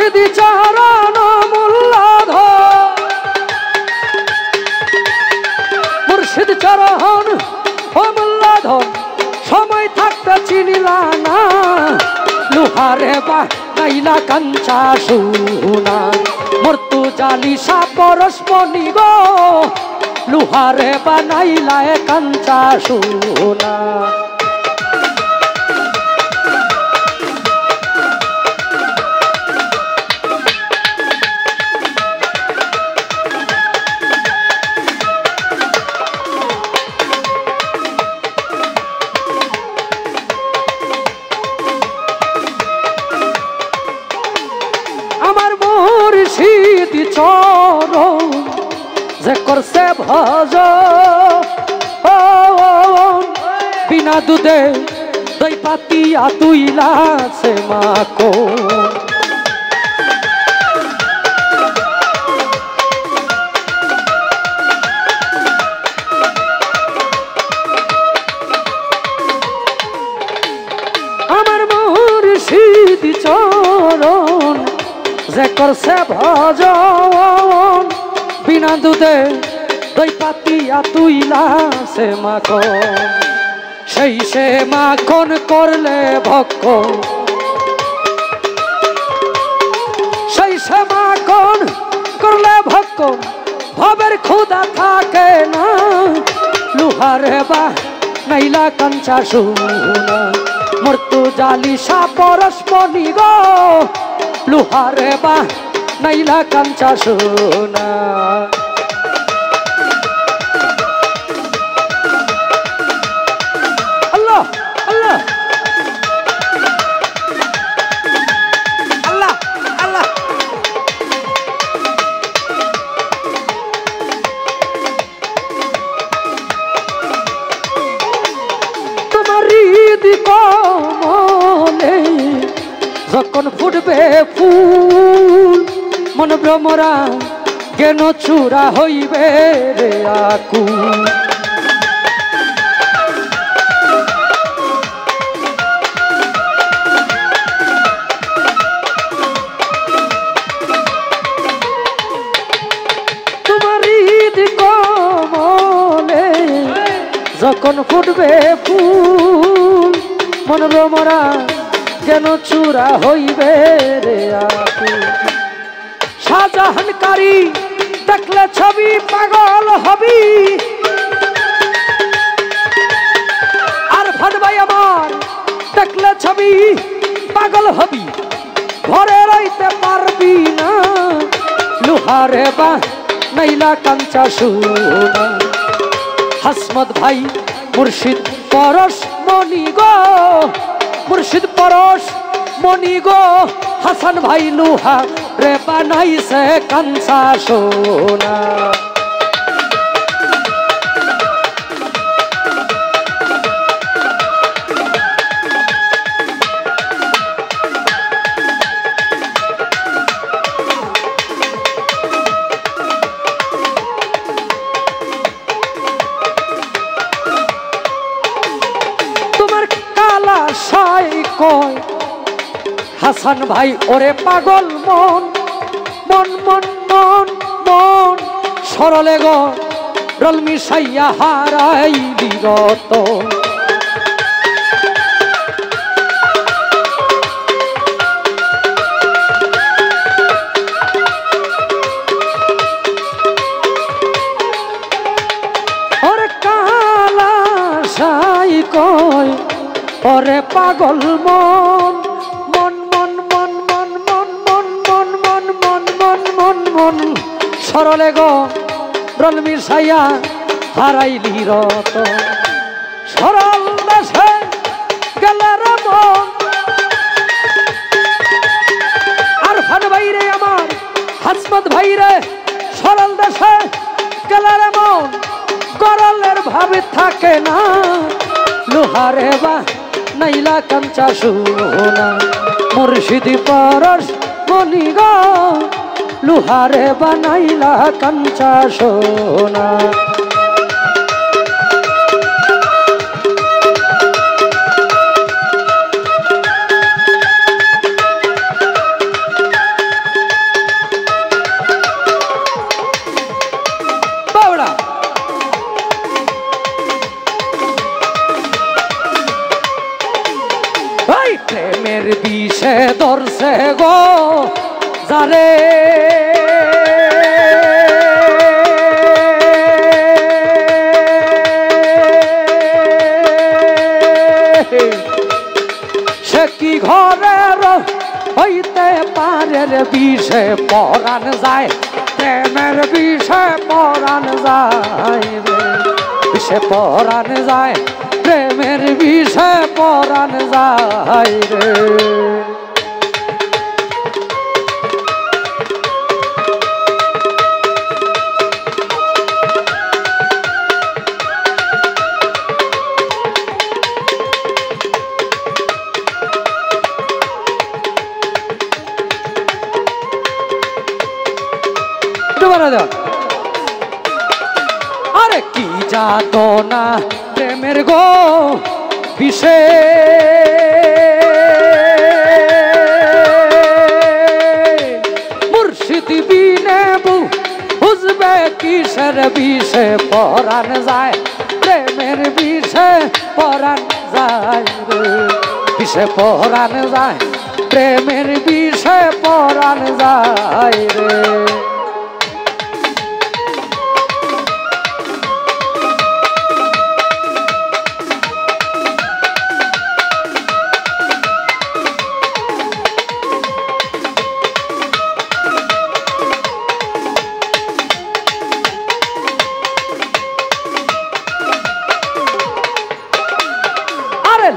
হৃদি চরণ মূল্যধর মুর্শিদ চরণ ও মূল্যধর সময় থাকতে চিনিলা না লুহারে বা নাইলা কাঞ্চা সোনা মৃত্যু জালিসা পরশমণি গো লুহারে বা নাইলা কাঞ্চা সোনা মুর্শিদি চরণ যে করছে ভজন বিনা দুধে দই পাতিয়া তুইলাছে মাকো আমার মুর্শিদি চরণ যে করছে ভজন বিনা দুধে দই পাতিয়া তুইলাছে মাখন সেই সে মাখন করলে ভক্ষণ সেই সে মাখন করলে ভক্ষণ ভবের ক্ষুধা থাকে না লুহারে বা নাইলা কাঞ্চা সোনা মৃত্যু জালিসা পরশমণি গো লুহারে বা নাইলা কাঞ্চা সোনা আল্লাহ আল্লাহ আল্লাহ আল্লাহ তোমার হৃদি কমলে যখন ফুটবে ফুল মন ভ্রমরা জ্ঞান চূড়া হইবে রে আকুল তোমার হৃদি কমলে যখন ফুটবে ফুল মন ভ্রমরা যেন চূড়া হইবে রে আকুল শাহজাহানকারী দেখলে ছবি পাগল হবি আর ফান ভাই আমার দেখলে ছবি পাগল হবি ঘরে রইতে পারবি না লুহারে বা নাইলা কাঞ্চা সোনা হাসমত ভাই মুর্শিদ পরশমণি গো মুর্শিদ পরশমণি গো হাসান ভাই লুহা রে বানাইছে কাঞ্চা সোনা তোমার কালা সাই কয় হাসান ভাই ওরে পাগল মন মন মন মন মন সরলে গো রলমি সাইয়া হারাই বিগত ওরে কালা সাই কয় ওরে পাগল মন সরলে গো রলমি সাইয়া হারাইলি রত সরল দেশে গেলে রে মন আর ফান ভাইরে আমার হাসমত ভাইরে সরল দেশে গেলে রে মন গরলের ভাবে থাকে না লোহারে বা নাইলা কাঞ্চা সোনা মুর্শিদি পরশমণি গো লুহারে বানাইলা কাঞ্চা সোনা ওই প্রেমের বিষে ধরছে গো যারে সে কি ঘরের হইতে পারে রে বিষে পরাণ যায় প্রেমের বিষে পরাণ যায় রে বিষে পরাণ যায় প্রেমের বিষে পরাণ যায় রে আরে কি যাতো না প্রেমের গো বিষে মুর্শিদ বিনে বুঝবে কিসের বিষে পরাণ যায় প্রেমের বিষে পরাণ যায় বিষে পরাণ যায় প্রেমের বিষে পরাণ যায় রে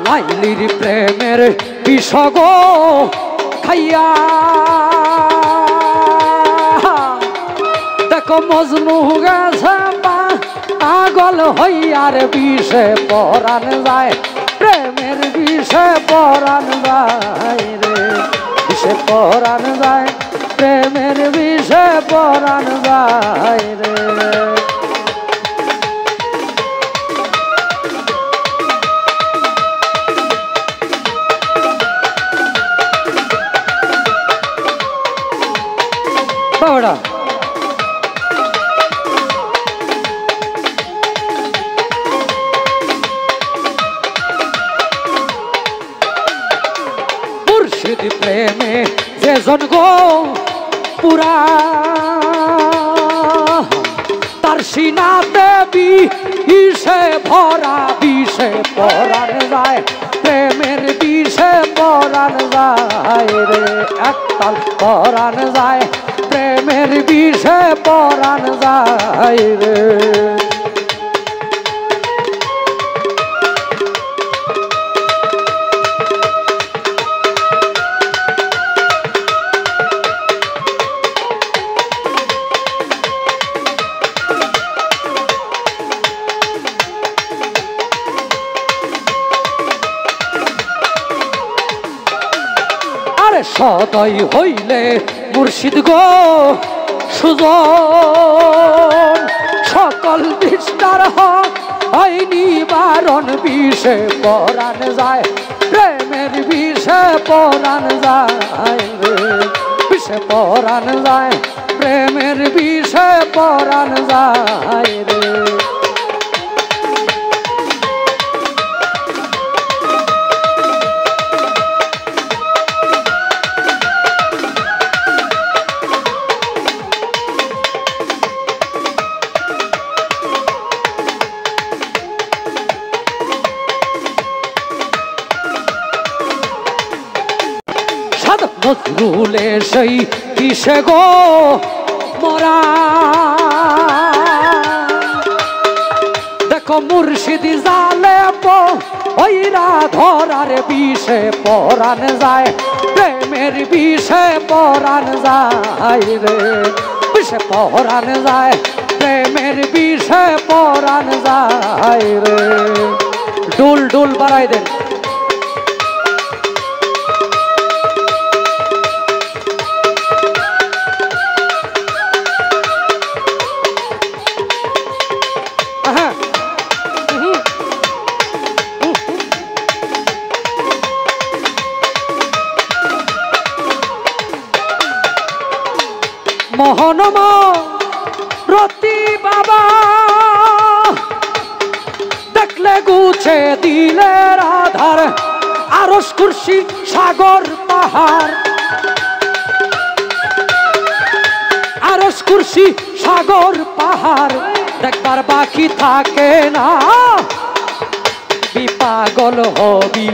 লাইলির প্রেমের বিষগ খাইয়া দেখো মজনু গেছে পাগল হইয়ার বিষে পরাণ যায় প্রেমের বিষে পরাণ যায় রে বিষে পরাণ যায় প্রেমের বিষে পরাণ যায় রে বাবা মুর্শিদ প্রেমে যে জন গো পুরা তার সিনাতে বিষে ভরা বিষে পরাণ যায় প্রেমের বিষে পরাণ যায় রে একতাল পরাণ যায় প্রেমের বিষে পরাণ যায় রে আরে সদয় হইলে মুর্শিদ গো সুজন সকল বিস্তার হয় নিবারণ বিষে পরাণ যায় প্রেমের বিষে পরাণ যায় বিষে পরাণ যায় প্রেমের বিষে পরাণ যায় রে নজরুলে সেই বিষে গো মরা দেখো মুর্শিদ জালে ওইরা ধরার বিষে পরাণ যায় প্রেমের বিষে পরাণ যায় রে বিষে পরাণ যায় প্রেমের বিষে পরাণ যায় রে ডুল ডুল বাড়াই দেন মোহনম রতি বাবা দেখলে গুছে দিলে রাধার আরশ কুরসি সাগর পাহাড় আরশ কুরসি সাগর পাহাড় দেখবার বাকি থাকে না বিপাগল হবি